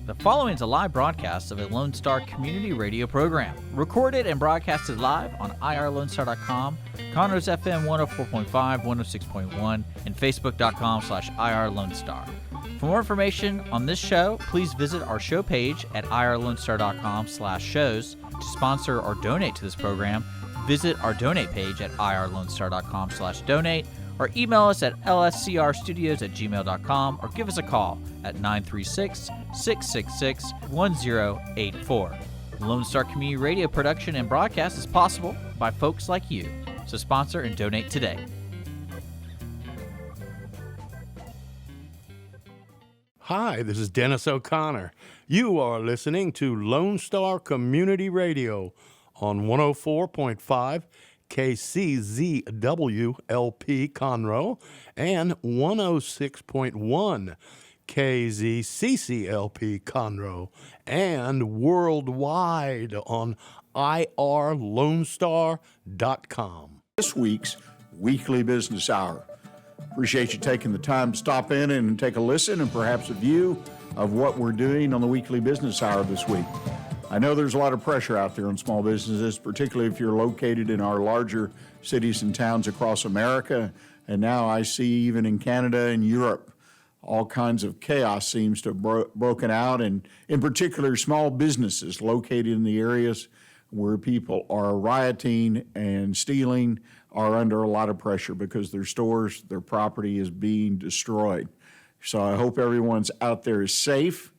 The following is a live broadcast of a Lone Star community radio program, recorded and broadcasted live on irlonestar.com, Conroe's FM 104.5, 106.1, and facebook.com/irlonestar. For more information on this show, please visit our show page at irlonestar.com/shows. To sponsor or donate to this program, visit our donate page at irlonestar.com/donate, or email us at lscrstudios@gmail.com, or give us a call at 936-666-1084. Lone Star Community Radio production and broadcast is possible by folks like you. So sponsor and donate today. Hi, this is Dennis O'Connor. You are listening to Lone Star Community Radio on 104.5 KCZW LP Conroe and 106.1 KZCCLP Conroe, and worldwide on irlonestar.com. This week's Weekly Business Hour. Appreciate you taking the time to stop in and take a listen and perhaps a view of what we're doing on the Weekly Business Hour this week. I know there's a lot of pressure out there on small businesses, particularly if you're located in our larger cities and towns across America. And now I see even in Canada and Europe, all kinds of chaos seems to have broken out. And in particular, small businesses located in the areas where people are rioting and stealing are under a lot of pressure because their stores, their property is being destroyed. So I hope everyone's out there is safe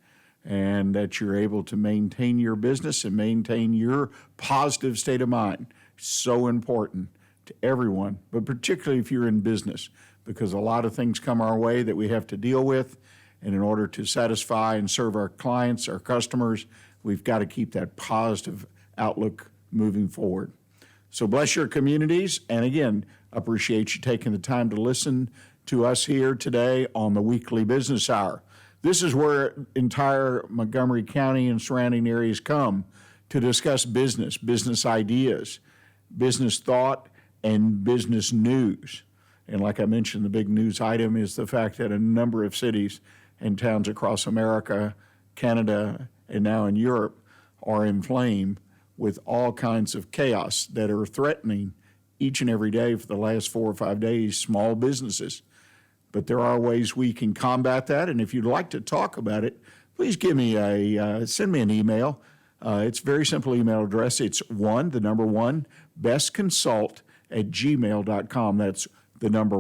and that you're able to maintain your business and maintain your positive state of mind. So important to everyone, but particularly if you're in business, because a lot of things come our way that we have to deal with, and in order to satisfy and serve our clients, our customers, we've got to keep that positive outlook moving forward. So bless your communities, and again, appreciate you taking the time to listen to us here today on the Weekly Business Hour. This is where entire Montgomery County and surrounding areas come to discuss business, business ideas, business thought, and business news. And like I mentioned, the big news item is the fact that a number of cities and towns across America, Canada, and now in Europe are inflamed with all kinds of chaos that are threatening each and every day for the last 4 or 5 days small businesses. But there are ways we can combat that, and if you'd like to talk about it, please give me send me an email. It's a very simple email address. It's bestconsult@gmail.com. That's the number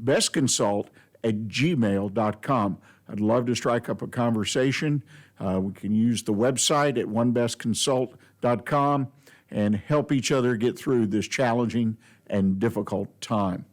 bestconsult@gmail.com. I'd love to strike up a conversation. We can use the website at onebestconsult.com and help each other get through this challenging and difficult time.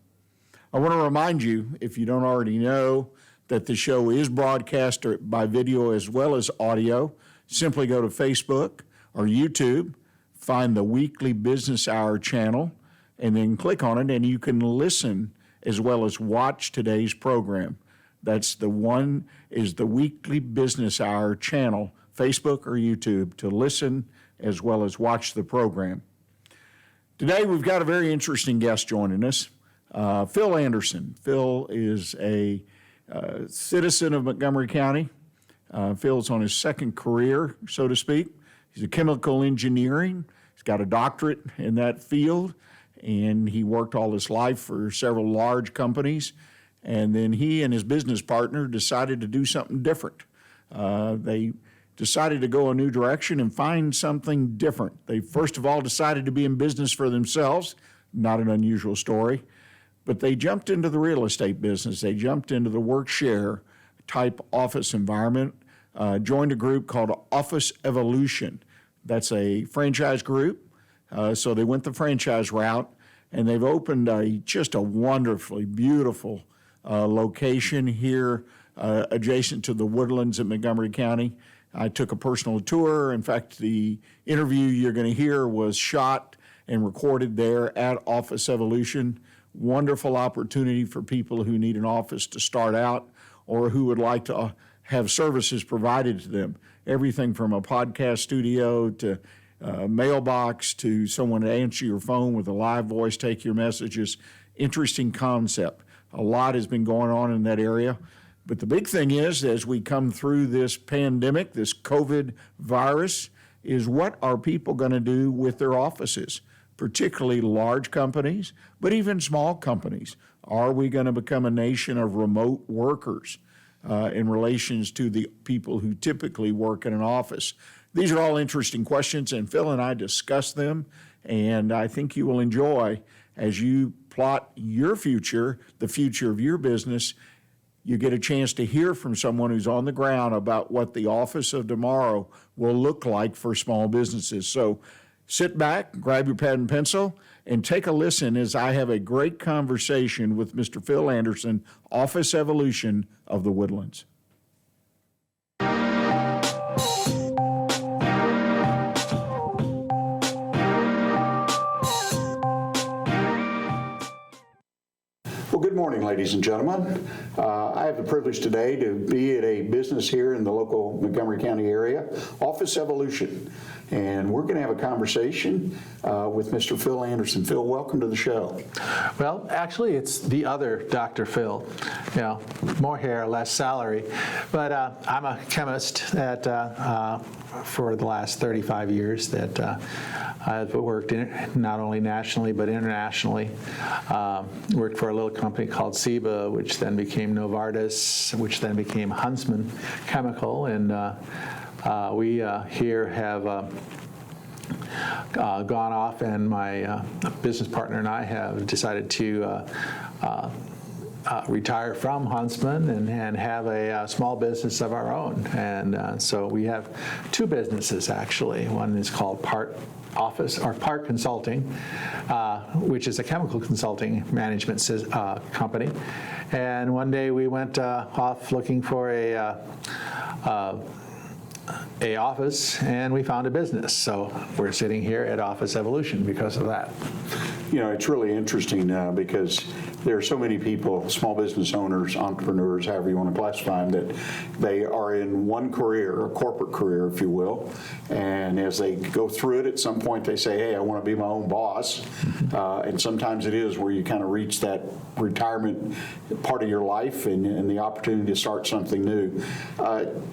I want to remind you, if you don't already know, that the show is broadcast by video as well as audio. Simply go to Facebook or YouTube, find the Weekly Business Hour channel, and then click on it, and you can listen as well as watch today's program. That's the one is the Weekly Business Hour channel, Facebook or YouTube, to listen as well as watch the program. Today we've got a very interesting guest joining us. Phil Anderson. Phil is a citizen of Montgomery County. Phil's on his second career, so to speak. He's a chemical engineering. He's got a doctorate in that field, and he worked all his life for several large companies. And then he and his business partner decided to do something different. They decided to go a new direction and find something different. They first of all decided to be in business for themselves, not an unusual story. But they jumped into the real estate business. They jumped into the work share type office environment, joined a group called Office Evolution. That's a franchise group. So they went the franchise route, and they've opened just a wonderfully beautiful location here adjacent to the Woodlands in Montgomery County. I took a personal tour. In fact, the interview you're going to hear was shot and recorded there at Office Evolution. Wonderful opportunity for people who need an office to start out or who would like to have services provided to them. Everything from a podcast studio to a mailbox to someone to answer your phone with a live voice, take your messages. Interesting concept. A lot has been going on in that area. But the big thing is, as we come through this pandemic, this COVID virus, is what are people going to do with their offices, particularly large companies, but even small companies? Are we going to become a nation of remote workers in relations to the people who typically work in an office? These are all interesting questions, and Phil and I discuss them, and I think you will enjoy as you plot your future, the future of your business. You get a chance to hear from someone who's on the ground about what the office of tomorrow will look like for small businesses. So sit back, grab your pad and pencil, and take a listen as I have a great conversation with Mr. Phil Anderson, Office Evolution of the Woodlands. Well, good morning, ladies and gentlemen. I have the privilege today to be at a business here in the local Montgomery County area, Office Evolution. And we're going to have a conversation with Mr. Phil Anderson. Phil, welcome to the show. Well, actually, it's the other Dr. Phil. You know, more hair, less salary. But I'm a chemist that for the last 35 years that I've worked not only nationally but internationally. Worked for a little company called SIBA, which then became Novartis, which then became Huntsman Chemical, and we here have gone off, and my business partner and I have decided to retire from Huntsman and have a small business of our own. And so we have two businesses, actually. One is called Part Office or Part Consulting, which is a chemical consulting management company. And one day we went off looking for a office, and we found a business. So we're sitting here at Office Evolution because of that. You know, it's really interesting because there are so many people, small business owners, entrepreneurs, however you want to classify them, that they are in one career, a corporate career, if you will. And as they go through it, at some point they say, hey, I want to be my own boss. And sometimes it is where you kind of reach that retirement part of your life and the opportunity to start something new.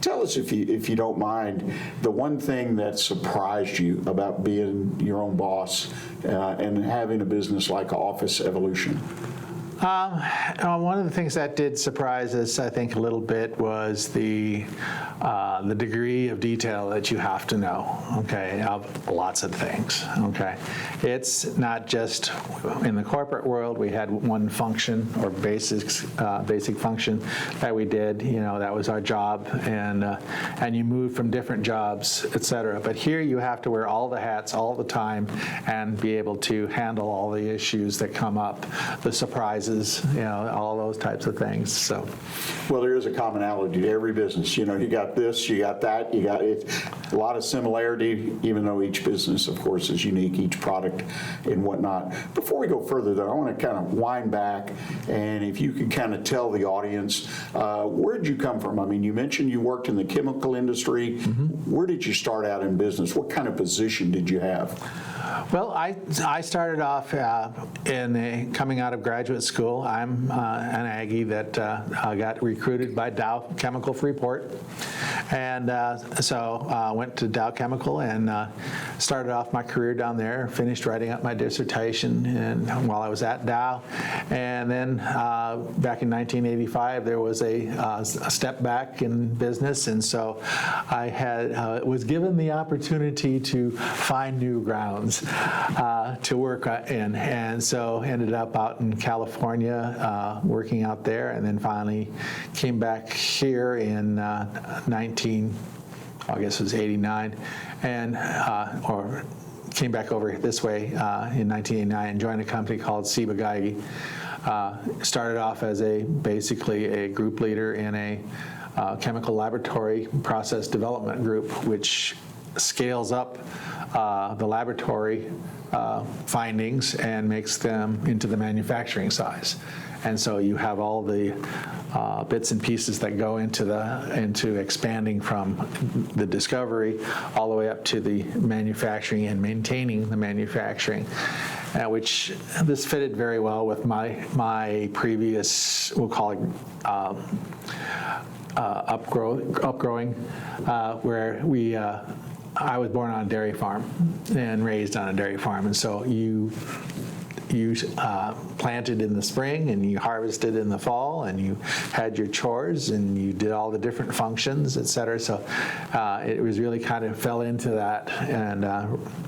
Tell us, if you don't mind, the one thing that surprised you about being your own boss and having a business like Office Evolution. One of the things that did surprise us, I think, a little bit was the degree of detail that you have to know, okay, of lots of things, okay. It's not just in the corporate world. We had one function or basic function that we did, you know, that was our job, and you move from different jobs, et cetera. But here you have to wear all the hats all the time and be able to handle all the issues that come up, the surprises, you know, all those types of things. So, well, there is a commonality to every business. You know, you got this, you got that, you got it. A lot of similarity, even though each business, of course, is unique, each product and whatnot. Before we go further, though, I want to kind of wind back, and if you could kind of tell the audience, where did you come from? I mean, you mentioned you worked in the chemical industry. Mm-hmm. Where did you start out in business? What kind of position did you have? Well, I started off coming out of graduate school. I'm an Aggie that got recruited by Dow Chemical Freeport, and so went to Dow Chemical and started off my career down there. Finished writing up my dissertation, and while I was at Dow, and then back in 1985 there was a step back in business, and so I was given the opportunity to find new grounds to work in, and so ended up out in California working out there, and then finally came back here in I guess it was 89, and or came back over this way in 1989 and joined a company called SIBA Geigy. Started off as basically a group leader in a chemical laboratory process development group, which scales up the laboratory findings and makes them into the manufacturing size. And so you have all the bits and pieces that go into expanding from the discovery all the way up to the manufacturing and maintaining the manufacturing. which this fitted very well with my previous, we'll call it upgrowing, where I was born on a dairy farm and raised on a dairy farm, and so you planted in the spring and you harvested in the fall and you had your chores and you did all the different functions, et cetera. So it was really kind of fell into that, and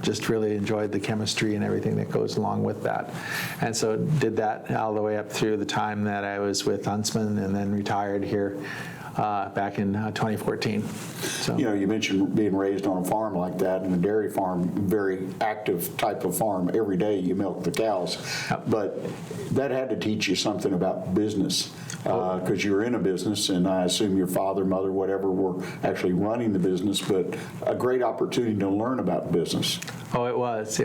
just really enjoyed the chemistry and everything that goes along with that. And so did that all the way up through the time that I was with Huntsman and then retired here back in 2014. So. You mentioned being raised on a farm like that, and a dairy farm, very active type of farm. Every day you milk the cows. Yep. But that had to teach you something about business, because you were in a business, and I assume your father, mother, whatever, were actually running the business, but a great opportunity to learn about business. Oh, it was.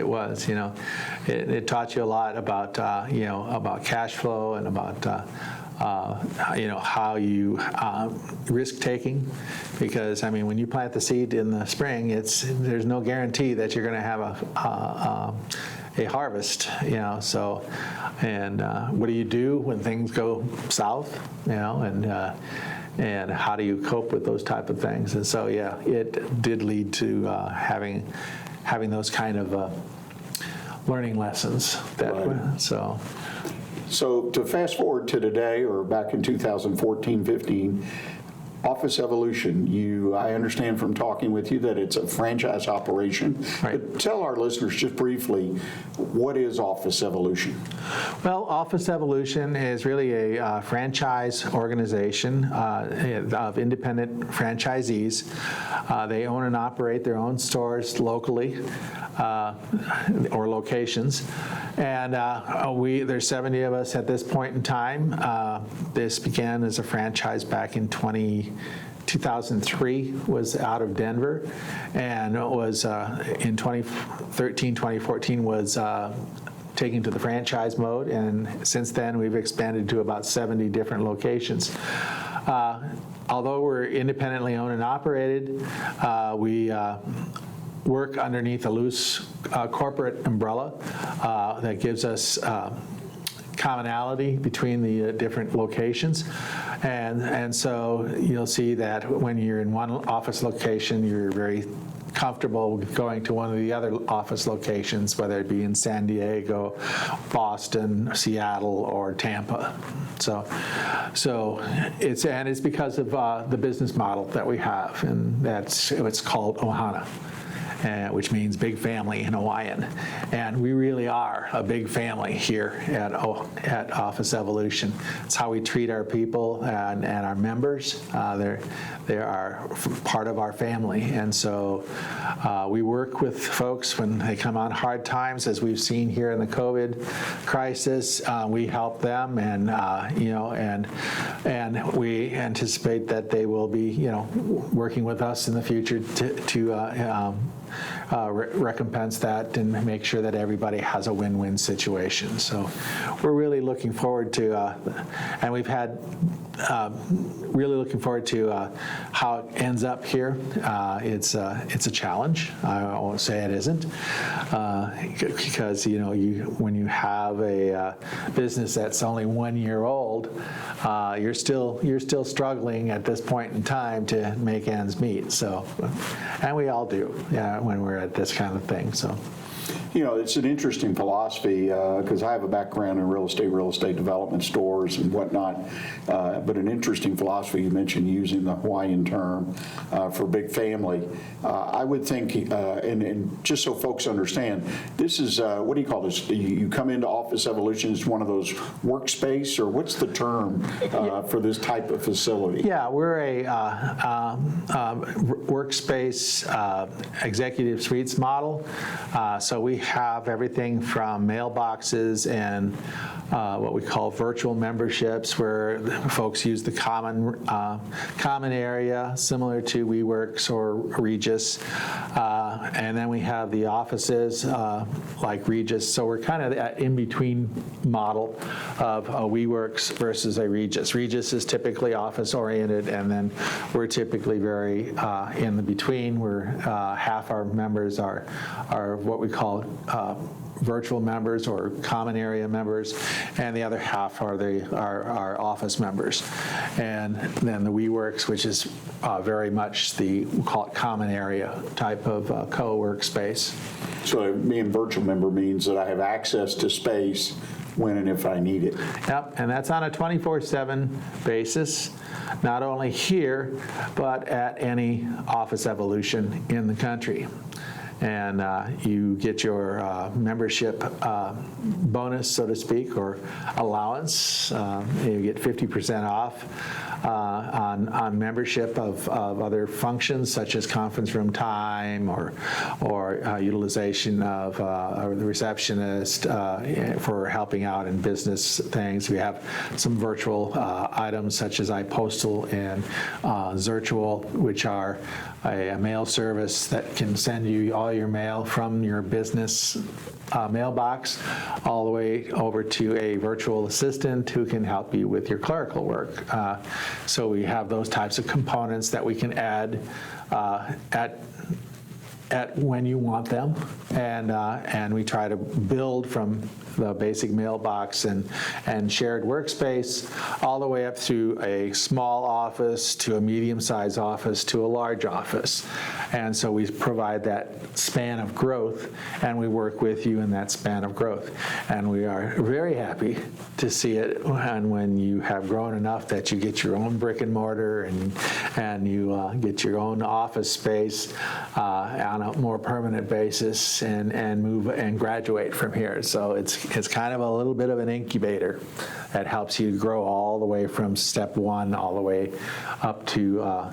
It taught you a lot about, about cash flow and about, how you risk taking, because when you plant the seed in the spring, there's no guarantee that you're going to have a harvest. So, and what do you do when things go south? And how do you cope with those type of things? And so, yeah, it did lead to having those kind of learning lessons. Right. So to fast forward to today, or back in 2014-15, Office Evolution, I understand from talking with you that it's a franchise operation. Right. But tell our listeners just briefly, what is Office Evolution? Well, Office Evolution is really a franchise organization of independent franchisees. They own and operate their own stores locally or locations. And there's 70 of us at this point in time. This began as a franchise back in 2003, was out of Denver, and it was in 2013, 2014 was taken to the franchise mode, and since then we've expanded to about 70 different locations. Although we're independently owned and operated, we work underneath a loose corporate umbrella that gives us commonality between the different locations. And so you'll see that when you're in one office location, you're very comfortable with going to one of the other office locations, whether it be in San Diego, Boston, Seattle, or Tampa. So it's because of the business model that we have, and it's called Ohana, which means big family in Hawaiian. And we really are a big family here at Office Evolution. It's how we treat our people and our members. They are part of our family. And so we work with folks when they come on hard times, as we've seen here in the COVID crisis. We help them, and we anticipate that they will be working with us in the future to recompense that and make sure that everybody has a win-win situation. So we're really looking forward to, and we've had really looking forward to how it ends up here. It's a challenge. I won't say it isn't, because when you have a business that's only 1 year old, you're still struggling at this point in time to make ends meet. So, and we all do, when we're at this kind of thing. So. It's an interesting philosophy, because I have a background in real estate development, stores and whatnot, but an interesting philosophy. You mentioned using the Hawaiian term for big family. I would think, and just so folks understand, this is, what do you call this? You come into Office Evolution as one of those workspace, or what's the term for this type of facility? Yeah, we're a workspace executive suites model. So we have everything from mailboxes and what we call virtual memberships, where folks use the common area, similar to WeWorks or Regis. And then we have the offices like Regis. So we're kind of that in-between model of a WeWorks versus a Regis. Regis is typically office-oriented, and then we're typically very in the between, where half our members are what we call call virtual members or common area members, and the other half are our office members. And then the WeWorks, which is very much we call it common area type of co-workspace. So being virtual member means that I have access to space when and if I need it. Yep, and that's on a 24/7 basis, not only here, but at any office evolution in the country. And you get your membership bonus, so to speak, or allowance. You get 50% off on membership of other functions, such as conference room time or utilization of the receptionist for helping out in business things. We have some virtual items such as iPostal and Zirtual, which are a mail service that can send you all your mail from your business mailbox all the way over to a virtual assistant who can help you with your clerical work. So we have those types of components that we can add at when you want them, and we try to build from the basic mailbox and shared workspace all the way up through a small office to a medium-sized office to a large office. And so we provide that span of growth, and we work with you in that span of growth. And we are very happy to see it, and when you have grown enough that you get your own brick and mortar and you get your own office space on a more permanent basis and move and graduate from here. So it's kind of a little bit of an incubator that helps you grow all the way from step one all the way up to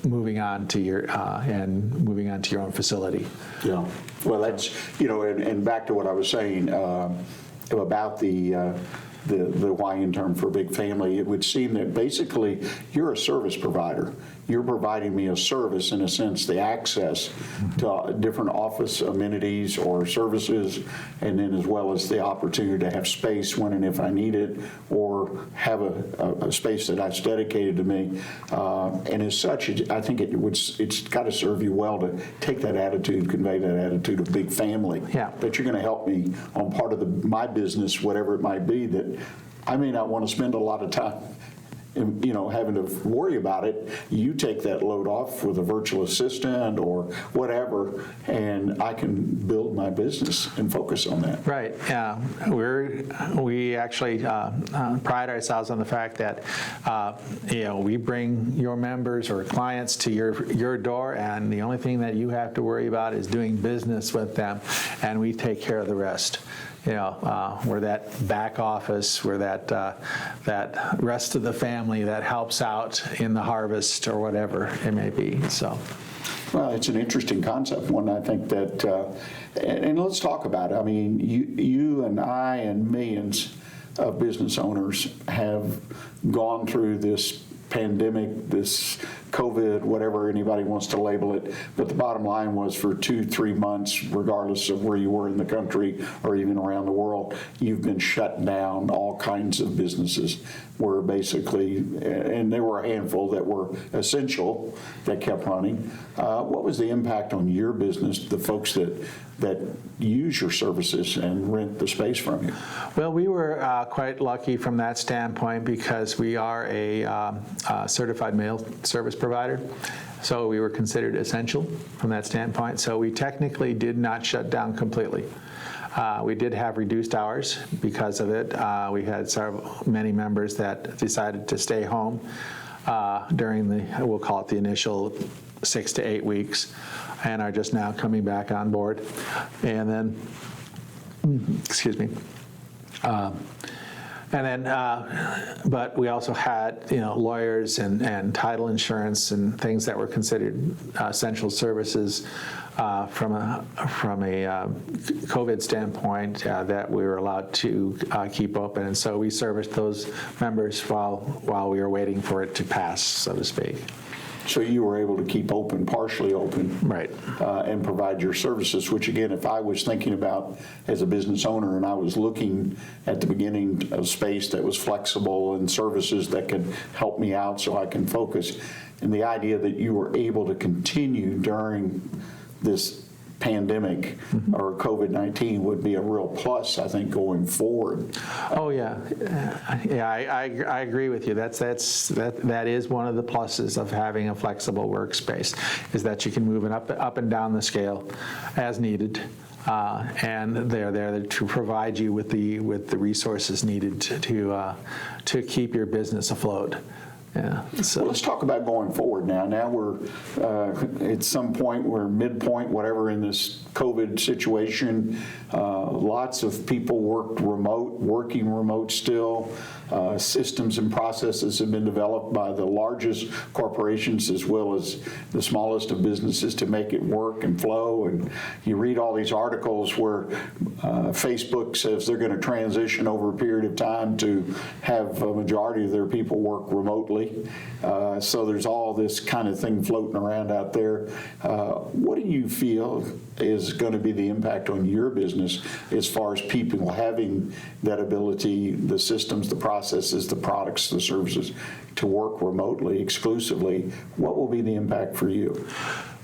moving on to your own facility. Yeah. Well, that's, and back to what I was saying about the Hawaiian term for big family, it would seem that basically you're a service provider. You're providing me a service, in a sense, the access to different office amenities or services, and then as well as the opportunity to have space when and if I need it, or have a space that's dedicated to me. And as such, I think it's got to serve you well to take that attitude, convey that attitude of big family. Yeah. That you're going to help me on part of my business, whatever it might be, that I may not want to spend a lot of time having to worry about it. You take that load off with a virtual assistant or whatever, and I can build my business and focus on that. Right. Yeah. We actually pride ourselves on the fact that we bring your members or clients to your door, and the only thing that you have to worry about is doing business with them, and we take care of the rest. We're that back office, we're that rest of the family that helps out in the harvest or whatever it may be. So, well, it's an interesting concept, one I think that, and let's talk about it. I mean, you and I and millions of business owners have gone through this pandemic, this COVID, whatever anybody wants to label it. But the bottom line was, for 2-3 months, regardless of where you were in the country or even around the world, you've been shut down. All kinds of businesses were basically, and there were a handful that were essential that kept running. What was the impact on your business, the folks that use your services and rent the space from you? Well, we were quite lucky from that standpoint because we are a certified mail service provider. So we were considered essential from that standpoint. So we technically did not shut down completely. We did have reduced hours because of it. We had many members that decided to stay home during we'll call it the initial 6 to 8 weeks, and are just now coming back on board. And then, excuse me. But we also had, lawyers and title insurance and things that were considered essential services from a COVID standpoint that we were allowed to keep open. And so we serviced those members while we were waiting for it to pass, so to speak. So you were able to keep open, partially open, right, and provide your services, which again, if I was thinking about as a business owner and I was looking at the beginning of space that was flexible and services that could help me out so I can focus, and the idea that you were able to continue during this pandemic or COVID-19 would be a real plus, I think, going forward. Oh, yeah. I agree with you. That is one of the pluses of having a flexible workspace, is that you can move it up and down the scale as needed. And they're there to provide you with the resources needed to keep your business afloat. Yeah. So Well, let's talk about going forward now. Now we're at some point, we're midpoint, whatever, in this COVID situation. Lots of people working remote still. Systems and processes have been developed by the largest corporations as well as the smallest of businesses to make it work and flow. And you read all these articles where Facebook says they're going to transition over a period of time to have a majority of their people work remotely. So there's all this kind of thing floating around out there. What do you feel is going to be the impact on your business as far as people having that ability, the systems, the processes, the products, the services to work remotely exclusively? What will be the impact for you?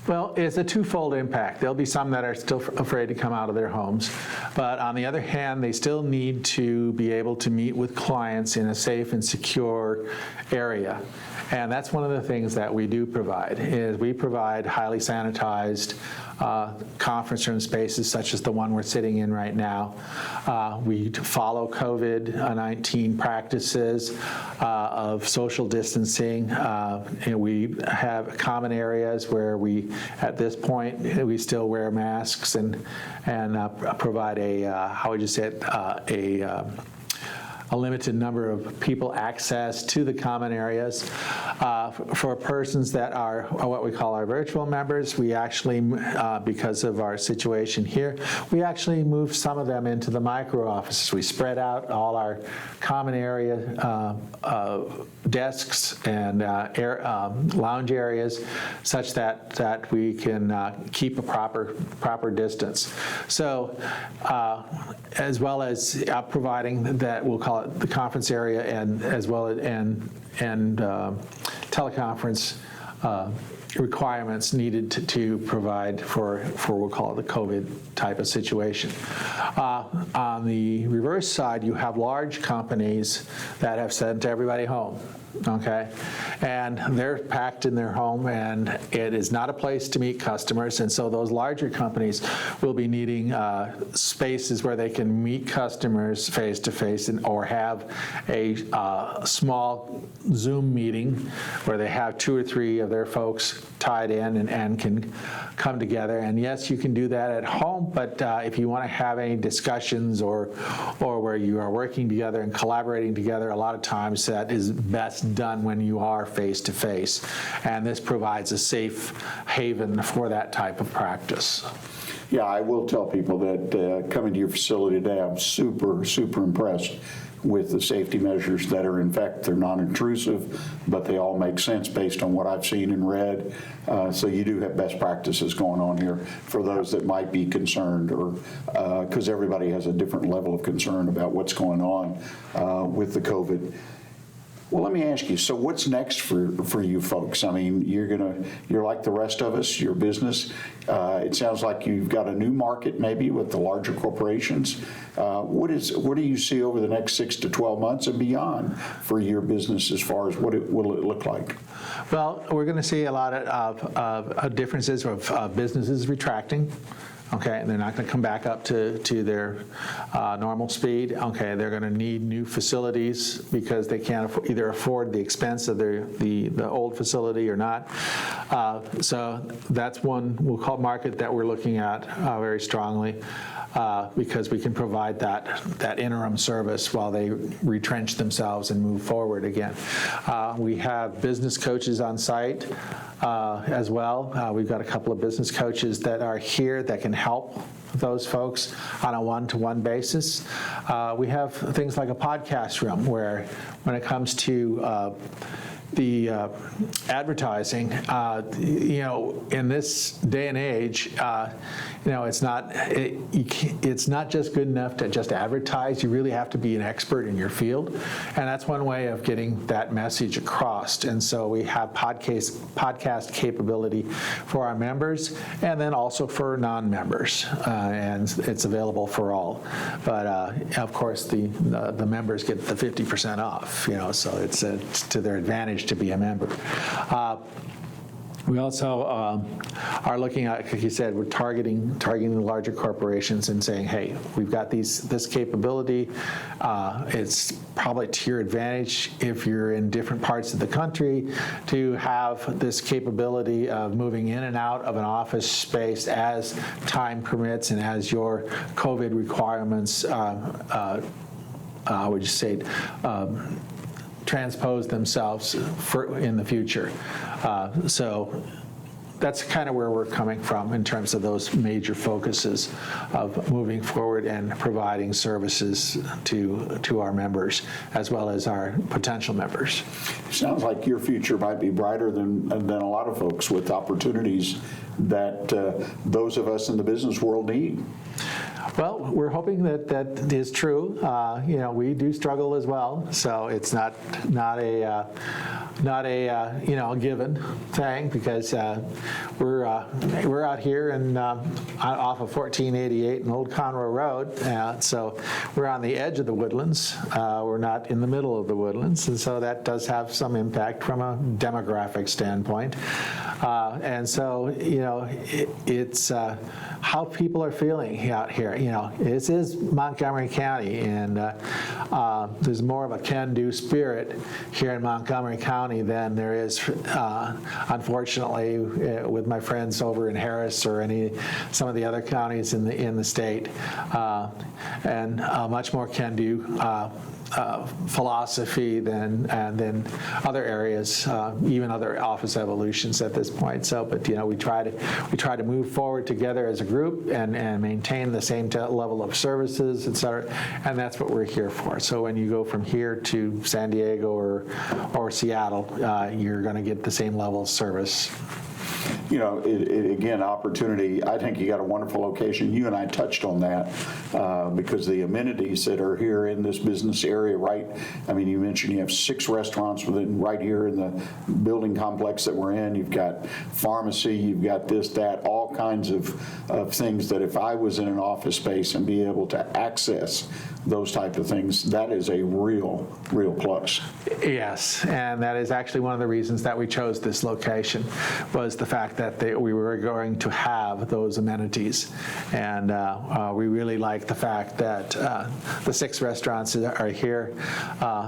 Well, it's a twofold impact. There'll be some that are still afraid to come out of their homes, but on the other hand, they still need to be able to meet with clients in a safe and secure area. And that's one of the things that we do provide, is we provide highly sanitized conference room spaces such as the one we're sitting in right now. We follow COVID-19 practices of social distancing. And we have common areas where we, at this point, we still wear masks and provide how would you say it, a limited number of people access to the common areas. For persons that are what we call our virtual members, we actually, because of our situation here, we actually moved some of them into the micro offices. We spread out all our common area desks and lounge areas such that we can keep a proper distance. So as well as providing that, we'll call it the conference area, and as well as teleconference requirements needed to provide for we'll call it the COVID type of situation. On the reverse side, you have large companies that have sent everybody home. Okay, and they're packed in their home, and it is not a place to meet customers, and so those larger companies will be needing spaces where they can meet customers face to face, or have a small Zoom meeting where they have 2 or 3 of their folks tied in and can come together. And yes, you can do that at home, but if you want to have any discussions or where you are working together and collaborating together, a lot of times that is best done when you are face to face. And this provides a safe haven for that type of practice. Yeah, I will tell people that coming to your facility today, I'm super, super impressed with the safety measures that are, in fact, they're non-intrusive, but they all make sense based on what I've seen and read. So you do have best practices going on here for those that might be concerned, or because everybody has a different level of concern about what's going on with the COVID. Well, let me ask you, so what's next for you folks? I mean, you're like the rest of us, your business. It sounds like you've got a new market maybe with the larger corporations. What do you see over the next 6 to 12 months and beyond for your business as far as what will it look like? Well, we're going to see a lot of differences of businesses retracting. Okay, and they're not going to come back up to their normal speed. Okay, they're going to need new facilities because they can't either afford the expense of the old facility or not. So that's one we'll call market that we're looking at very strongly. Because we can provide that interim service while they retrench themselves and move forward again. We have business coaches on site as well. We've got a couple of business coaches that are here that can help those folks on a one-to-one basis. We have things like a podcast room where when it comes to advertising, in this day and age, it's not just good enough to just advertise. You really have to be an expert in your field, and that's one way of getting that message across. And so we have podcast capability for our members, and then also for non-members, and it's available for all. But of course, the members get the 50% off. So it's to their advantage to be a member. We also are looking at, like you said, we're targeting the larger corporations and saying, hey, we've got this capability. It's probably to your advantage if you're in different parts of the country to have this capability of moving in and out of an office space as time permits and as your COVID requirements, would you say, transpose themselves in the future. So that's kind of where we're coming from in terms of those major focuses of moving forward and providing services to our members as well as our potential members. Sounds like your future might be brighter than a lot of folks, with opportunities that those of us in the business world need. Well, we're hoping that is true. We do struggle as well, so it's not a given thing, because we're out here and off of 1488 and Old Conroe Road, so we're on the edge of the woodlands. We're not in the middle of the woodlands, and so that does have some impact from a demographic standpoint. And so it's how people are feeling out here. This is Montgomery County, and there's more of a can-do spirit here in Montgomery County than there is, unfortunately, with my friends over in Harris or some of the other counties in the state, and much more can-do philosophy than other areas, even other office evolutions at this point. So, but we try to move forward together as a group and maintain the same level of services, et cetera, and that's what we're here for. So when you go from here to San Diego or Seattle, you're going to get the same level of service. Again, opportunity. I think you got a wonderful location. You and I touched on that because the amenities that are here in this business area, right? I mean, you mentioned you have 6 restaurants right here in the building complex that we're in. You've got pharmacy, you've got this, that, all kinds of things that if I was in an office space and be able to access those type of things, that is a real plus. Yes, and that is actually one of the reasons that we chose this location, was the fact that we were going to have those amenities. And we really like the fact that the 6 restaurants are here.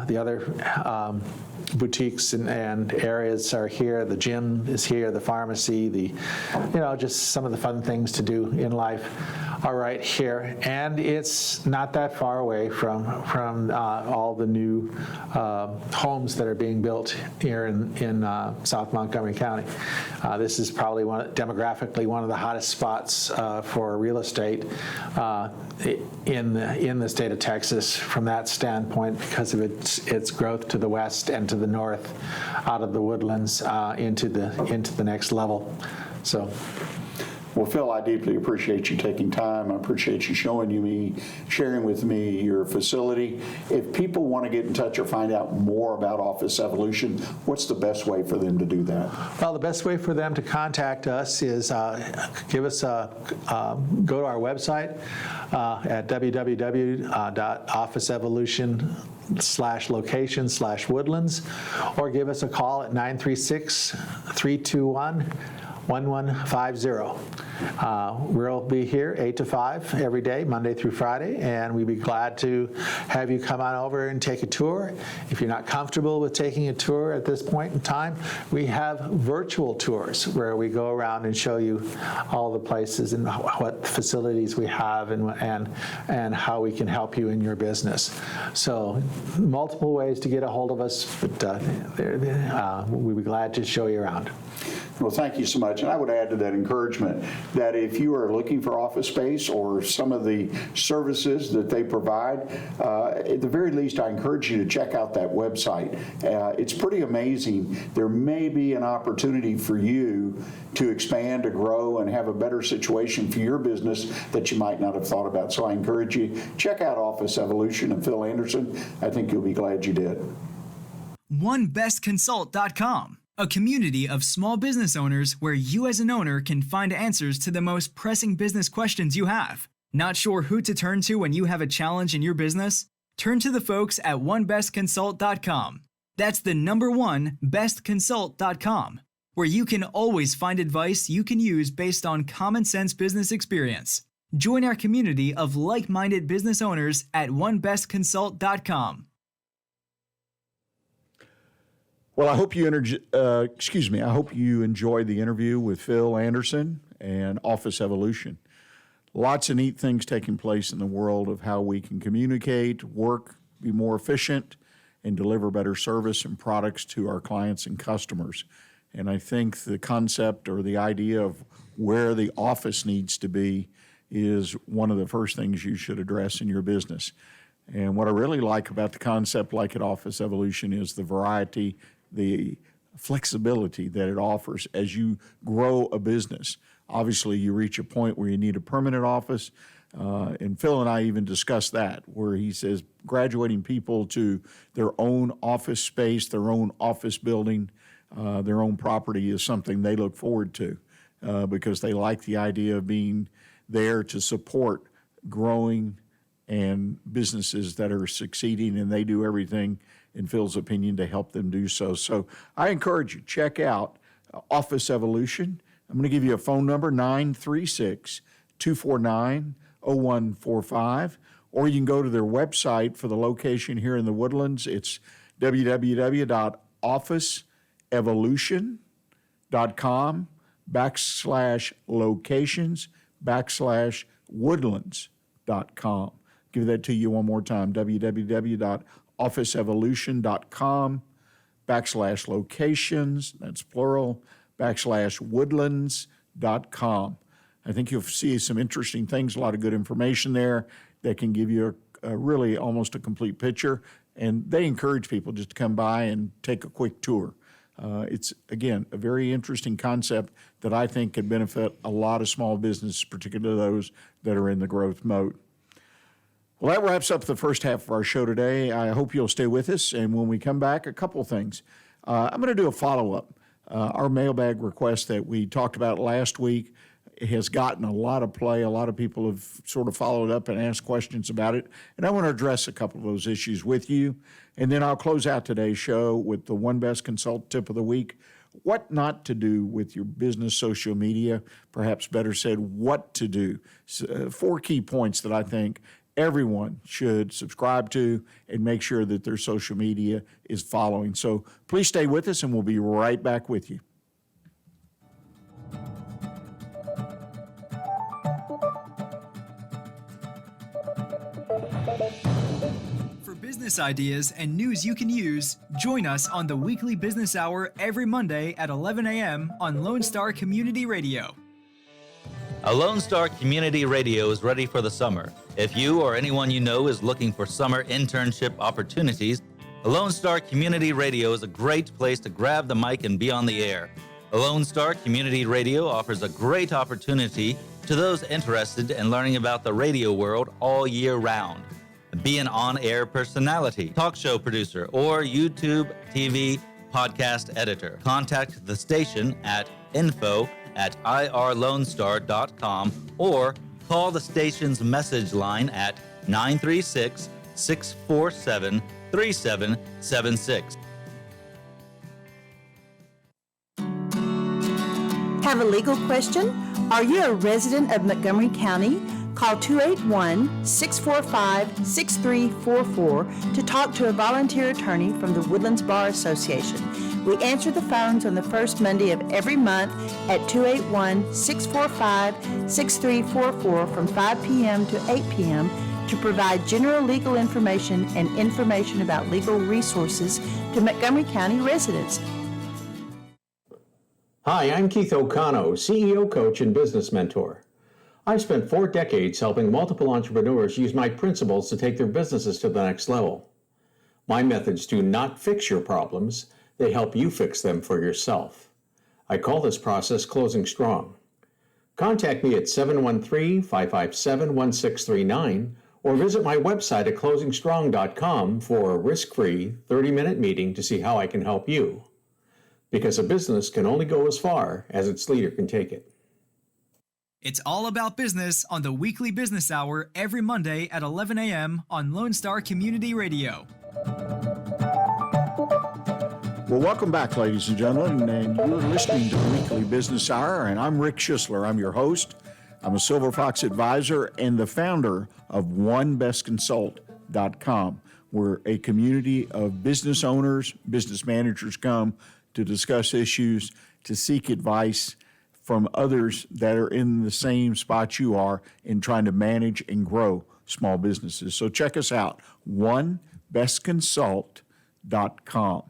The other boutiques and areas are here. The gym is here, the pharmacy, just some of the fun things to do in life are right here. And it's not that far away from all the new homes that are being built here in South Montgomery County. This is probably demographically one of the hottest spots for real estate in the state of Texas from that standpoint, because of its growth to the west and to the north, out of the woodlands into the next level. So. Well, Phil, I deeply appreciate you taking time. I appreciate you sharing with me your facility. If people want to get in touch or find out more about Office Evolution, what's the best way for them to do that? Well, the best way for them to contact us is go to our website at www.officeevolution/location/woodlands, or give us a call at 936-321-1150. We'll be here 8 to 5 every day, Monday through Friday, and we'd be glad to have you come on over and take a tour. If you're not comfortable with taking a tour at this point in time, we have virtual tours where we go around and show you all the places and what facilities we have and how we can help you in your business. So multiple ways to get a hold of us, but we'd be glad to show you around. Well, thank you so much. And I would add to that encouragement that if you are looking for office space or some of the services that they provide, at the very least, I encourage you to check out that website. It's pretty amazing. There may be an opportunity for you to expand, to grow, and have a better situation for your business that you might not have thought about. So I encourage you, check out Office Evolution and Phil Anderson. I think you'll be glad you did. OneBestConsult.com, a community of small business owners where you as an owner can find answers to the most pressing business questions you have. Not sure who to turn to when you have a challenge in your business? Turn to the folks at OneBestConsult.com. That's the number one, bestconsult.com, where you can always find advice you can use based on common sense business experience. Join our community of like-minded business owners at OneBestConsult.com. Well, I hope you I hope you enjoyed the interview with Phil Anderson and Office Evolution. Lots of neat things taking place in the world of how we can communicate, work, be more efficient, and deliver better service and products to our clients and customers. And I think the concept or the idea of where the office needs to be is one of the first things you should address in your business. And what I really like about the concept, like at Office Evolution, is the variety, the flexibility that it offers as you grow a business. Obviously, you reach a point where you need a permanent office, and Phil and I even discussed that, where he says graduating people to their own office space, their own office building, their own property is something they look forward to because they like the idea of being there to support growing and businesses that are succeeding, and they do everything, in Phil's opinion, to help them do so. So I encourage you, check out Office Evolution. I'm going to give you a phone number, 936-249-0145, or you can go to their website for the location here in the Woodlands. It's www.officeevolution.com/locations/woodlands.com. Give that to you one more time, www.officeevolution.com/locations, that's plural, /woodlands.com. I think you'll see some interesting things, a lot of good information there that can give you a really almost a complete picture. And they encourage people just to come by and take a quick tour. It's, again, a very interesting concept that I think could benefit a lot of small businesses, particularly those that are in the growth mode. Well, that wraps up the first half of our show today. I hope you'll stay with us. And when we come back, a couple things. I'm going to do a follow-up. Our mailbag request that we talked about last week has gotten a lot of play. A lot of people have sort of followed up and asked questions about it. And I want to address a couple of those issues with you. And then I'll close out today's show with the One Best Consult tip of the week. What not to do with your business social media, perhaps better said, what to do. 4 key points that I think everyone should subscribe to and make sure that their social media is following. So please stay with us, and we'll be right back with you. For business ideas and news you can use, join us on the weekly business hour every Monday at 11 a.m. on Lone Star Community Radio. A Lone Star Community Radio is ready for the summer. If you or anyone you know is looking for summer internship opportunities, a Lone Star Community Radio is a great place to grab the mic and be on the air. A Lone Star Community Radio offers a great opportunity to those interested in learning about the radio world all year round. Be an on-air personality, talk show producer, or YouTube, TV, podcast editor. Contact the station at info@irlonestar.com or call the station's message line at 936-647-3776. Have a legal question? Are you a resident of Montgomery County? Call 281-645-6344 to talk to a volunteer attorney from the Woodlands Bar Association. We answer the phones on the first Monday of every month at 281-645-6344 from 5 p.m. to 8 p.m. to provide general legal information and information about legal resources to Montgomery County residents. Hi, I'm Keith O'Connell, CEO coach and business mentor. I've spent 4 decades helping multiple entrepreneurs use my principles to take their businesses to the next level. My methods do not fix your problems, they help you fix them for yourself. I call this process closing strong. Contact me at 713-557-1639 or visit my website at closingstrong.com for a risk-free 30-minute meeting to see how I can help you. Because a business can only go as far as its leader can take it. It's all about business on the weekly business hour every Monday at 11 a.m. on Lone Star Community Radio. Well, welcome back, ladies and gentlemen, and you're listening to the Weekly Business Hour, and I'm Rick Schissler. I'm your host. I'm a Silver Fox advisor and the founder of OneBestConsult.com, where a community of business owners, business managers come to discuss issues, to seek advice from others that are in the same spot you are in trying to manage and grow small businesses. So check us out, OneBestConsult.com.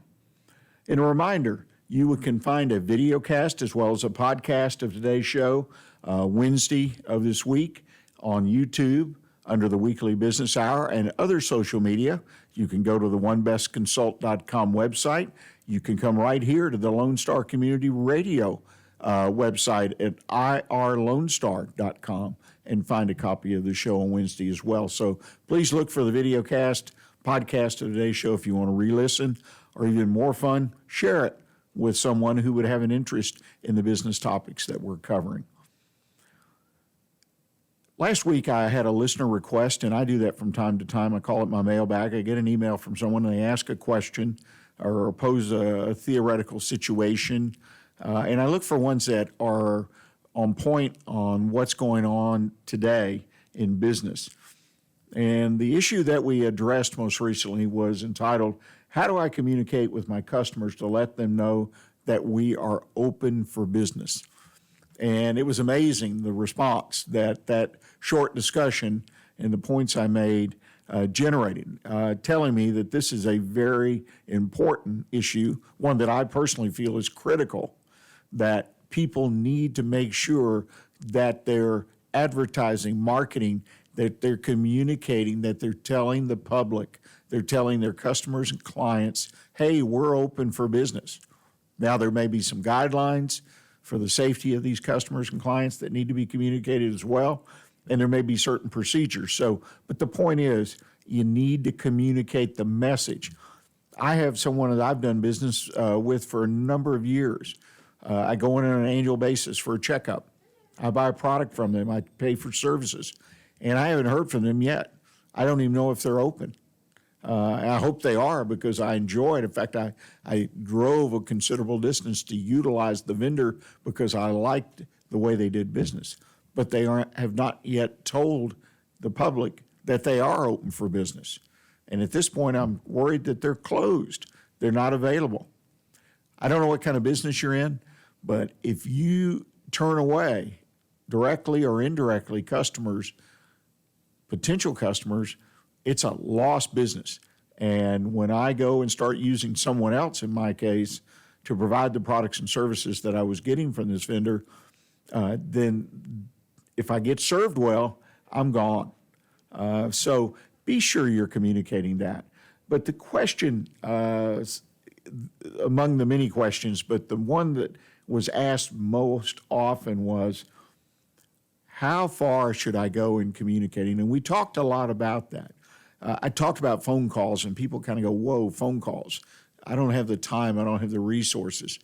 And a reminder, you can find a video cast as well as a podcast of today's show Wednesday of this week on YouTube under the Weekly Business Hour and other social media. You can go to the OneBestConsult.com website. You can come right here to the Lone Star Community Radio website at irlonestar.com and find a copy of the show on Wednesday as well. So please look for the video cast, podcast of today's show if you want to re-listen, or even more fun, share it with someone who would have an interest in the business topics that we're covering. Last week, I had a listener request, and I do that from time to time. I call it my mailbag. I get an email from someone, and they ask a question or pose a theoretical situation, and I look for ones that are on point on what's going on today in business. And the issue that we addressed most recently was entitled, "How do I communicate with my customers to let them know that we are open for business?" And it was amazing, the response that short discussion and the points I made generated, telling me that this is a very important issue, one that I personally feel is critical, that people need to make sure that they're advertising, marketing, that they're communicating, that they're telling the public, they're telling their customers and clients, hey, we're open for business. Now, there may be some guidelines for the safety of these customers and clients that need to be communicated as well, and there may be certain procedures. So, but the point is, you need to communicate the message. I have someone that I've done business with for a number of years. I go in on an annual basis for a checkup. I buy a product from them. I pay for services. And I haven't heard from them yet. I don't even know if they're open. I hope they are because I enjoy it. In fact, I drove a considerable distance to utilize the vendor because I liked the way they did business. But they have not yet told the public that they are open for business. And at this point, I'm worried that they're closed. They're not available. I don't know what kind of business you're in, but if you turn away directly or indirectly customers, potential customers, it's a lost business. And when I go and start using someone else, in my case, to provide the products and services that I was getting from this vendor, then if I get served well, I'm gone. So be sure you're communicating that. But the question, among the many questions, but the one that was asked most often was, how far should I go in communicating? And we talked a lot about that. I talked about phone calls, and people kind of go, whoa, phone calls. I don't have the time. I don't have the resources.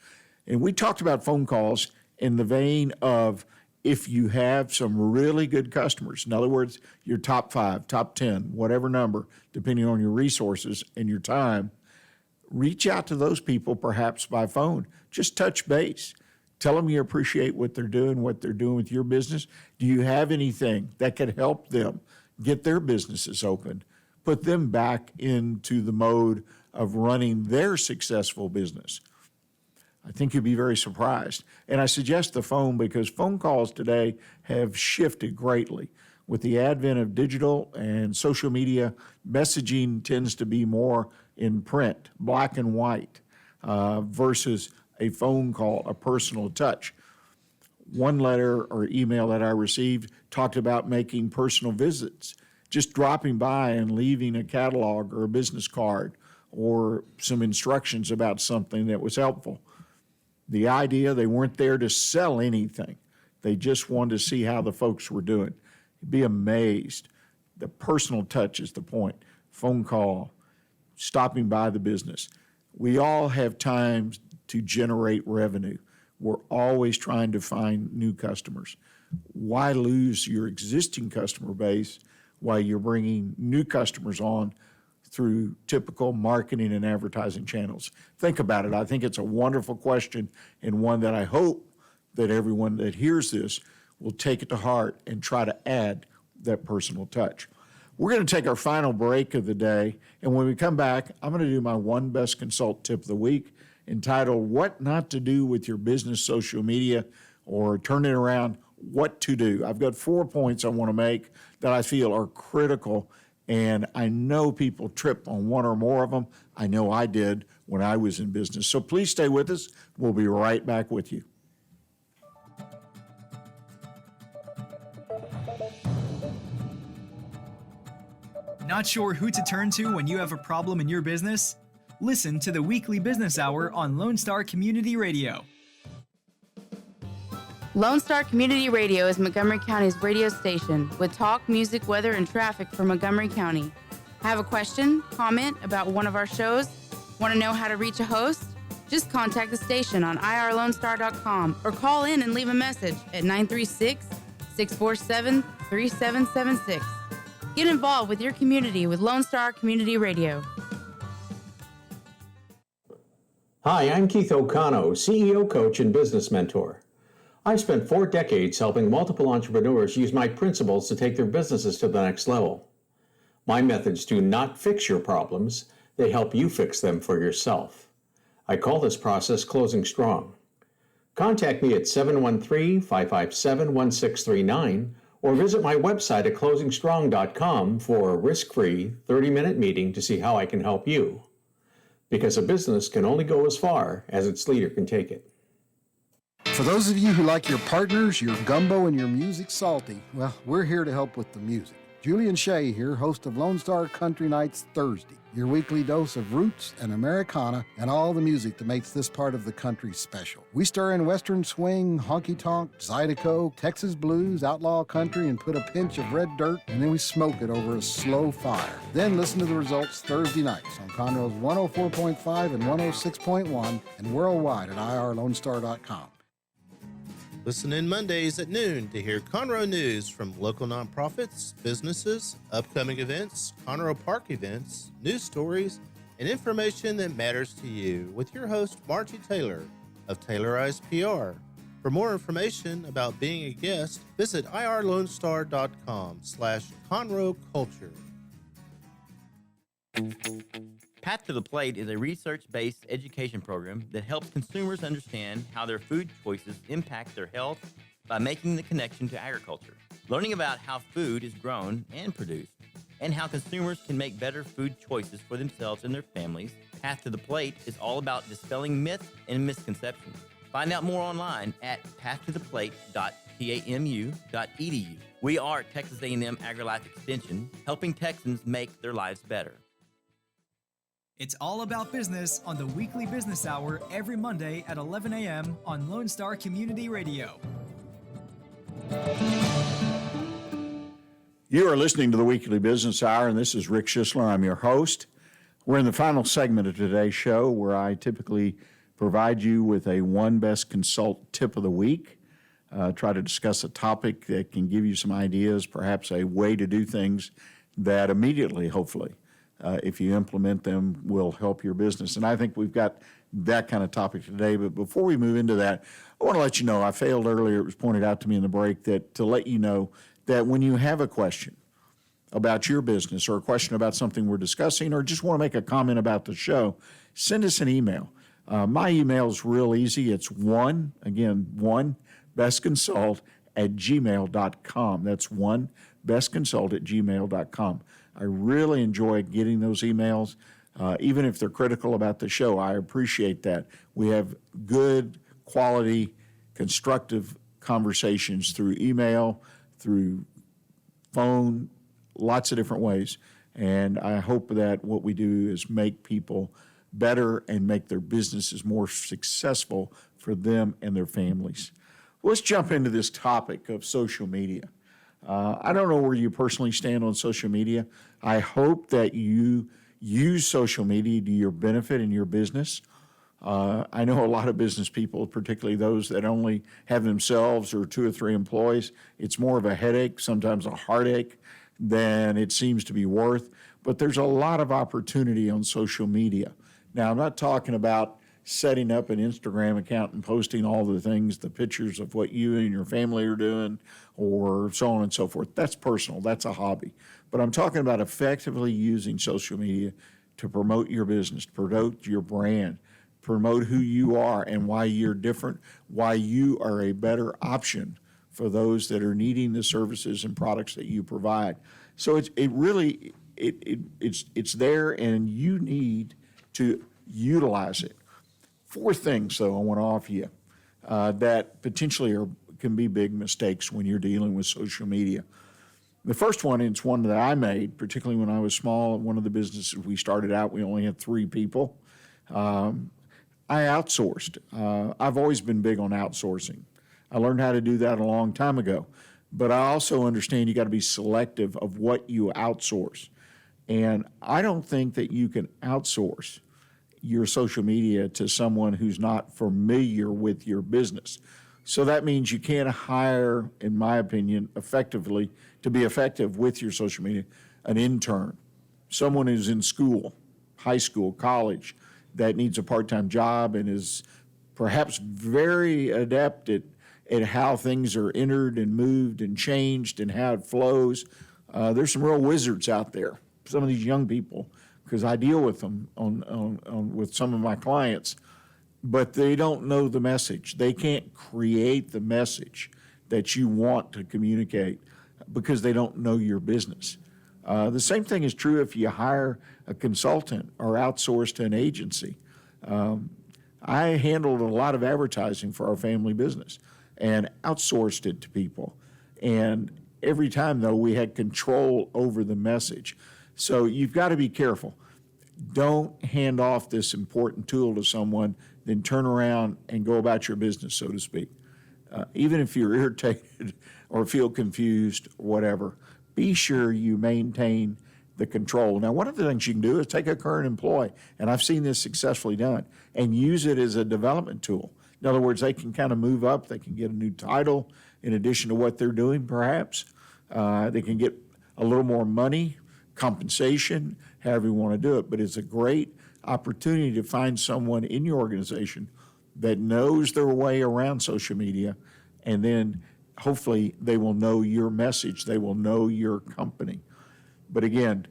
And we talked about phone calls in the vein of if you have some really good customers, in other words, your top 5, top 10, whatever number, depending on your resources and your time, reach out to those people perhaps by phone. Just touch base. Tell them you appreciate what they're doing with your business. Do you have anything that could help them get their businesses open, put them back into the mode of running their successful business? I think you'd be very surprised. And I suggest the phone because phone calls today have shifted greatly. With the advent of digital and social media, messaging tends to be more in print, black and white, versus a phone call, a personal touch. One letter or email that I received talked about making personal visits, just dropping by and leaving a catalog or a business card or some instructions about something that was helpful. The idea, they weren't there to sell anything. They just wanted to see how the folks were doing. You'd be amazed. The personal touch is the point. Phone call, stopping by the business. We all have times to generate revenue. We're always trying to find new customers. Why lose your existing customer base while you're bringing new customers on through typical marketing and advertising channels? Think about it. I think it's a wonderful question, and one that I hope that everyone that hears this will take it to heart and try to add that personal touch. We're going to take our final break of the day, and when we come back, I'm going to do my one best consult tip of the week, entitled What Not to Do with Your Business Social Media, or turn it around, What to Do. I've got 4 points I want to make that I feel are critical, and I know people trip on one or more of them. I know I did when I was in business. So please stay with us. We'll be right back with you. Not sure who to turn to when you have a problem in your business? Listen to the weekly business hour on Lone Star Community Radio. Lone Star Community Radio is Montgomery County's radio station with talk, music, weather, and traffic for Montgomery County. Have a question, comment about one of our shows? Want to know how to reach a host? Just contact the station on irlonestar.com or call in and leave a message at 936-647-3776. Get involved with your community with Lone Star Community Radio. Hi, I'm Keith O'Connor, CEO, coach, and business mentor. I've spent 4 decades helping multiple entrepreneurs use my principles to take their businesses to the next level. My methods do not fix your problems, they help you fix them for yourself. I call this process closing strong. Contact me at 713-557-1639 or visit my website at closingstrong.com for a risk-free 30-minute meeting to see how I can help you. Because a business can only go as far as its leader can take it. For those of you who like your partners, your gumbo, and your music salty, well, we're here to help with the music. Julian Shea here, host of Lone Star Country Nights Thursday, your weekly dose of roots and Americana and all the music that makes this part of the country special. We stir in Western swing, honky-tonk, Zydeco, Texas blues, outlaw country, and put a pinch of red dirt, and then we smoke it over a slow fire. Then listen to the results Thursday nights on Conroe's 104.5 and 106.1 and worldwide at irlonestar.com. Listen in Mondays at noon to hear Conroe news from local nonprofits, businesses, upcoming events, Conroe Park events, news stories, and information that matters to you with your host, Margie Taylor of Taylorized PR. For more information about being a guest, visit irlonestar.com/Conroe Culture. Path to the Plate is a research-based education program that helps consumers understand how their food choices impact their health by making the connection to agriculture, learning about how food is grown and produced, and how consumers can make better food choices for themselves and their families. Path to the Plate is all about dispelling myths and misconceptions. Find out more online at pathtotheplate.tamu.edu. We are Texas A&M AgriLife Extension, helping Texans make their lives better. It's all about business on the weekly business hour every Monday at 11 a.m. on Lone Star Community Radio. You are listening to the Weekly Business Hour, and this is Rick Schissler. I'm your host. We're in the final segment of today's show where I typically provide you with a One Best Consult tip of the week, try to discuss a topic that can give you some ideas, perhaps a way to do things that immediately, hopefully, if you implement them, will help your business. And I think we've got that kind of topic today. But before we move into that, I want to let you know, I failed earlier, it was pointed out to me in the break, that to let you know that when you have a question about your business or a question about something we're discussing or just want to make a comment about the show, send us an email. My email is real easy. It's one bestconsult@gmail.com. That's bestconsult@gmail.com. I really enjoy getting those emails. Even if they're critical about the show, I appreciate that. We have good, quality, constructive conversations through email, through phone, lots of different ways. And I hope that what we do is make people better and make their businesses more successful for them and their families. Let's jump into this topic of social media. I don't know where you personally stand on social media. I hope that you use social media to your benefit in your business. I know a lot of business people, particularly those that only have themselves or 2 or 3 employees, it's more of a headache, sometimes a heartache, than it seems to be worth. But there's a lot of opportunity on social media. Now, I'm not talking about setting up an Instagram account and posting all the things, the pictures of what you and your family are doing, or so on and so forth. That's personal, that's a hobby. But I'm talking about effectively using social media to promote your business, to promote your brand, promote who you are and why you're different, why you are a better option for those that are needing the services and products that you provide. So it's there, and you need to utilize it. 4 things, though, I want to offer you that potentially can be big mistakes when you're dealing with social media. The first one, it's one that I made, particularly when I was small. One of the businesses we started out, we only had 3 people. I outsourced. I've always been big on outsourcing. I learned how to do that a long time ago. But I also understand you got to be selective of what you outsource. And I don't think that you can outsource your social media to someone who's not familiar with your business. So that means you can't hire, in my opinion, effectively, to be effective with your social media, an intern, someone who's in school, high school, college, that needs a part-time job and is perhaps very adept at how things are entered and moved and changed and how it flows. There's some real wizards out there, some of these young people, because I deal with them with some of my clients, but they don't know the message. They can't create the message that you want to communicate because they don't know your business. The same thing is true if you hire a consultant or outsource to an agency. I handled a lot of advertising for our family business and outsourced it to people. And every time, though, we had control over the message. So you've got to be careful. Don't hand off this important tool to someone, then turn around and go about your business, so to speak. Even if you're irritated or feel confused or whatever, be sure you maintain the control. Now, one of the things you can do is take a current employee, and I've seen this successfully done, and use it as a development tool. In other words, they can kind of move up, they can get a new title in addition to what they're doing, perhaps. They can get a little more money, compensation, however you want to do it. But it's a great opportunity to find someone in your organization that knows their way around social media, and then hopefully they will know your message, they will know your company. But again,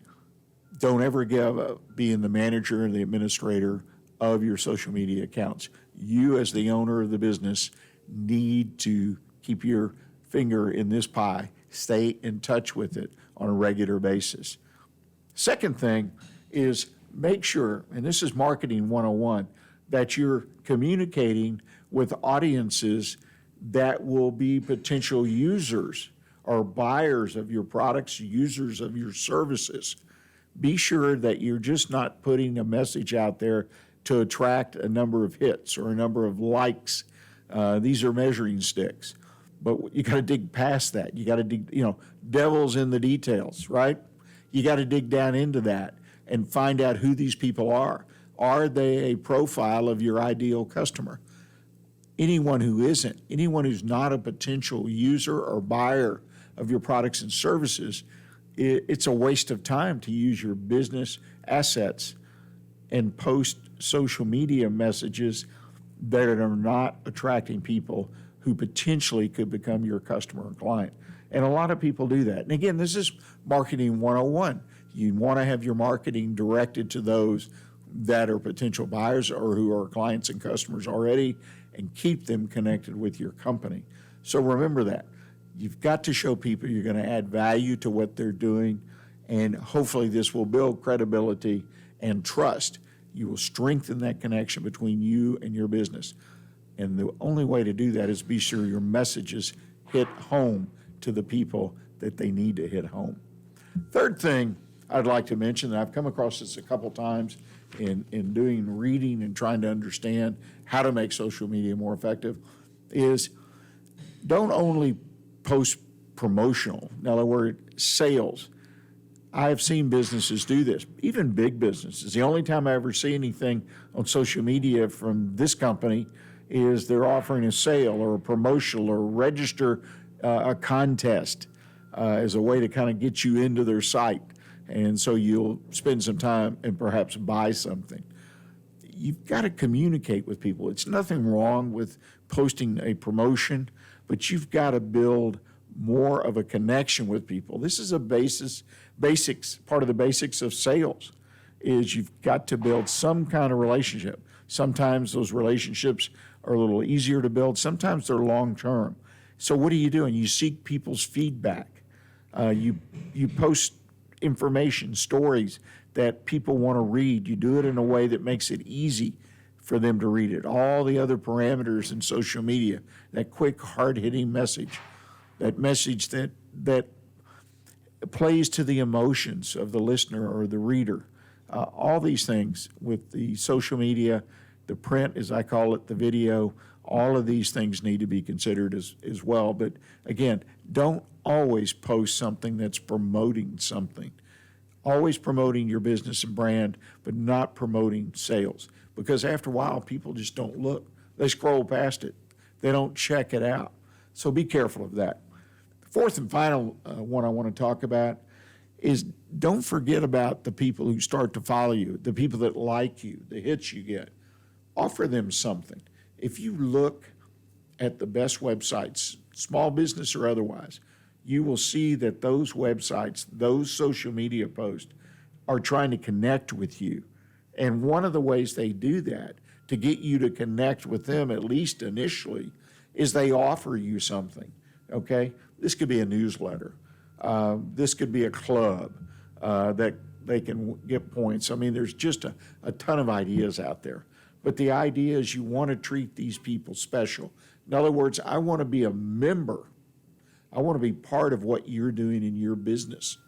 don't ever give up being the manager and the administrator of your social media accounts. You, as the owner of the business, need to keep your finger in this pie, stay in touch with it on a regular basis. Second thing is make sure, and this is marketing 101, that you're communicating with audiences that will be potential users or buyers of your products, users of your services. Be sure that you're just not putting a message out there to attract a number of hits or a number of likes. These are measuring sticks. But you got to dig past that. You got to dig, devil's in the details, right? You got to dig down into that and find out who these people are. Are they a profile of your ideal customer? Anyone who isn't, anyone who's not a potential user or buyer of your products and services, it's a waste of time to use your business assets and post social media messages that are not attracting people who potentially could become your customer or client. And a lot of people do that. And again, this is marketing 101. You want to have your marketing directed to those that are potential buyers or who are clients and customers already, and keep them connected with your company. So remember that. You've got to show people you're going to add value to what they're doing, and hopefully this will build credibility and trust. You will strengthen that connection between you and your business. And the only way to do that is be sure your messages hit home to the people that they need to hit home. Third thing I'd like to mention, and I've come across this a couple times in doing reading and trying to understand how to make social media more effective, is don't only post promotional, in other words, sales. I've seen businesses do this, even big businesses. The only time I ever see anything on social media from this company is they're offering a sale or a promotional or register a contest as a way to kind of get you into their site. And so you'll spend some time and perhaps buy something. You've got to communicate with people. It's nothing wrong with posting a promotion, but you've got to build more of a connection with people. This is a basics, part of the basics of sales, is you've got to build some kind of relationship. Sometimes those relationships are a little easier to build. Sometimes they're long-term. So what are you doing? You seek people's feedback. You post information, stories that people want to read. You do it in a way that makes it easy for them to read it. All the other parameters in social media, that quick, hard-hitting message, that message that plays to the emotions of the listener or the reader. All these things with the social media, the print, as I call it, the video, all of these things need to be considered as well. But again, don't always post something that's promoting something. Always promoting your business and brand, but not promoting sales. Because after a while, people just don't look. They scroll past it. They don't check it out. So be careful of that. Fourth and final one I want to talk about is don't forget about the people who start to follow you, the people that like you, the hits you get. Offer them something. If you look at the best websites, small business or otherwise, you will see that those websites, those social media posts are trying to connect with you. And one of the ways they do that to get you to connect with them, at least initially, is they offer you something, okay? This could be a newsletter. This could be a club that they can get points. I mean, there's just a ton of ideas out there. But the idea is you want to treat these people special. In other words, I want to be a member. I want to be part of what you're doing in your business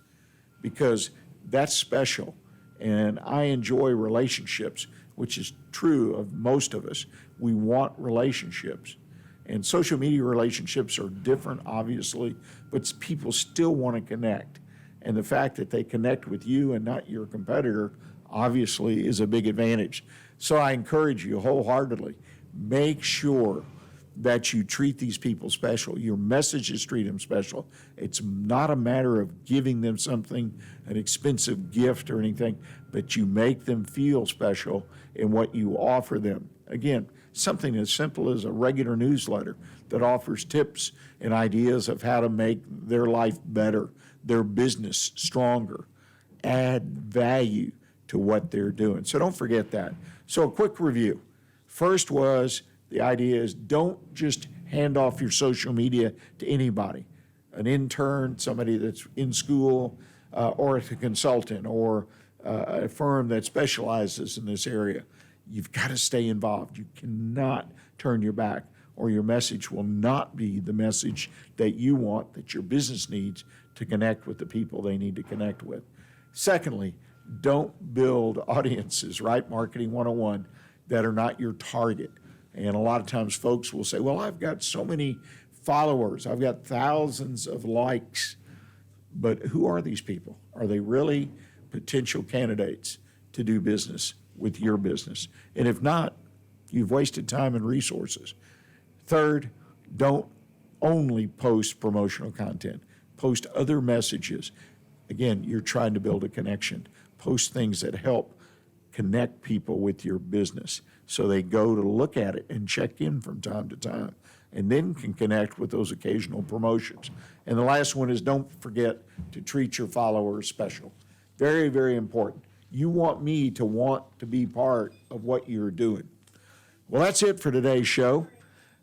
because that's special. And I enjoy relationships, which is true of most of us. We want relationships. And social media relationships are different, obviously, but people still want to connect. And the fact that they connect with you and not your competitor, obviously, is a big advantage. So I encourage you wholeheartedly, make sure that you treat these people special. Your messages treat them special. It's not a matter of giving them something, an expensive gift or anything, but you make them feel special in what you offer them. Again, something as simple as a regular newsletter that offers tips and ideas of how to make their life better, their business stronger, add value to what they're doing. So don't forget that. So a quick review. First was the idea is don't just hand off your social media to anybody, an intern, somebody that's in school, or a consultant, or a firm that specializes in this area. You've got to stay involved. You cannot turn your back, or your message will not be the message that you want, that your business needs to connect with the people they need to connect with. Secondly, don't build audiences, right? Marketing 101, that are not your target. And a lot of times folks will say, well, I've got so many followers. I've got thousands of likes. But who are these people? Are they really potential candidates to do business with your business? And if not, you've wasted time and resources. Third, don't only post promotional content. Post other messages. Again, you're trying to build a connection. Post things that help connect people with your business so they go to look at it and check in from time to time and then can connect with those occasional promotions. And the last one is don't forget to treat your followers special. Very, very important. You want me to want to be part of what you're doing. Well, that's it for today's show.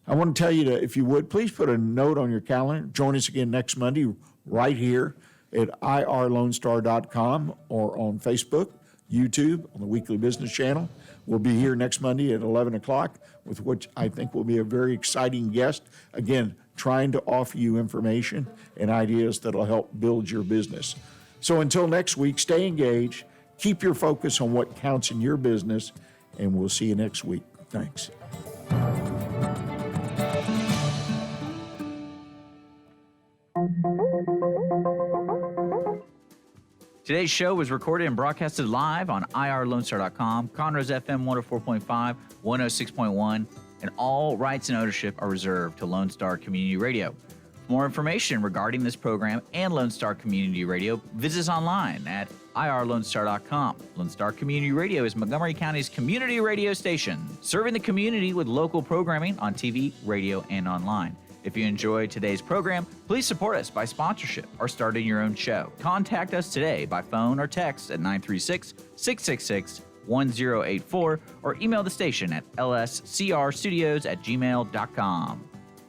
I want to tell you to, if you would, please put a note on your calendar. Join us again next Monday right here at irlonestar.com or on Facebook, YouTube, on the Weekly Business Channel. We'll be here next Monday at 11 o'clock with what I think will be a very exciting guest. Again, trying to offer you information and ideas that'll help build your business. So until next week, stay engaged, keep your focus on what counts in your business, and we'll see you next week. Thanks. Today's show was recorded and broadcasted live on irlonestar.com, Conroe's FM 104.5, 106.1, and all rights and ownership are reserved to Lone Star Community Radio. For more information regarding this program and Lone Star Community Radio, visit us online at irlonestar.com. Lone Star Community Radio is Montgomery County's community radio station, serving the community with local programming on TV, radio, and online. If you enjoyed today's program, please support us by sponsorship or starting your own show. Contact us today by phone or text at 936-666-1084 or email the station at lscrstudios@gmail.com.